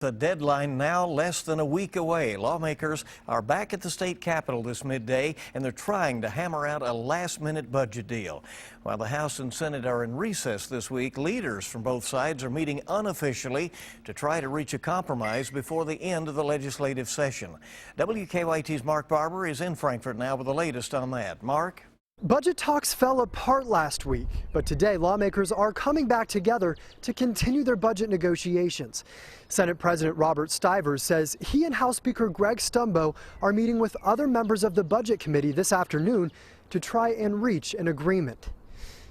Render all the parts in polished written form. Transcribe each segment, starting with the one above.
The deadline now less than a week away. Lawmakers are back at the state capitol this midday, and they're trying to hammer out a last-minute budget deal. While the House and Senate are in recess this week, leaders from both sides are meeting unofficially to try to reach a compromise before the end of the legislative session. WKYT's Mark Barber is in Frankfort now with the latest on that. Mark? Budget talks fell apart last week, but today lawmakers are coming back together to continue their budget negotiations. Senate President Robert Stivers says he and House Speaker Greg Stumbo are meeting with other members of the Budget Committee this afternoon to try and reach an agreement.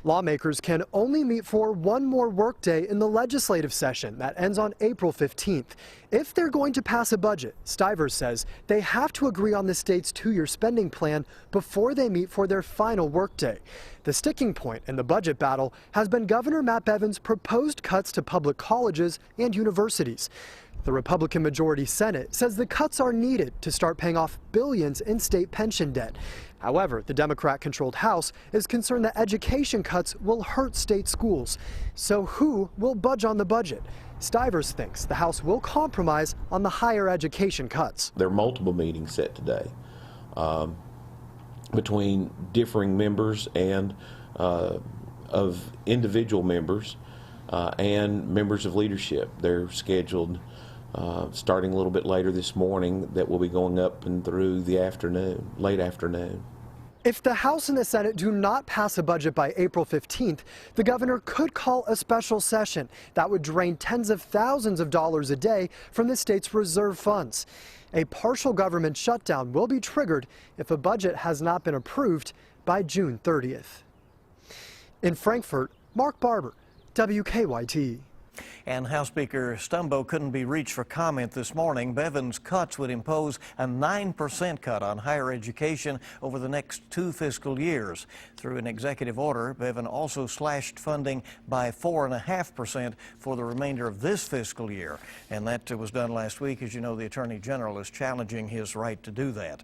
Lawmakers can only meet for one more workday in the legislative session that ends on April 15th. If they're going to pass a budget, Stivers says they have to agree on the state's two-year spending plan before they meet for their final workday. The sticking point in the budget battle has been Governor Matt Bevin's proposed cuts to public colleges and universities. The Republican majority Senate says the cuts are needed to start paying off billions in state pension debt. However, the Democrat-controlled House is concerned that education cuts will hurt state schools. So who will budge on the budget? Stivers thinks the House will compromise on the higher education cuts. There are multiple meetings set today between differing members and of individual members and members of leadership. They're scheduled starting a little bit later this morning, that will be going up and through the afternoon, late afternoon. If the House and the Senate do not pass a budget by April 15th, the governor could call a special session that would drain tens of thousands of dollars a day from the state's reserve funds. A partial government shutdown will be triggered if a budget has not been approved by June 30th. In Frankfort, Mark Barber, WKYT. And House Speaker Stumbo couldn't be reached for comment this morning. Bevin's cuts would impose a 9% cut on higher education over the next 2 fiscal years. Through an executive order, Bevin also slashed funding by 4.5% for the remainder of this fiscal year. And that was done last week. As you know, the Attorney General is challenging his right to do that.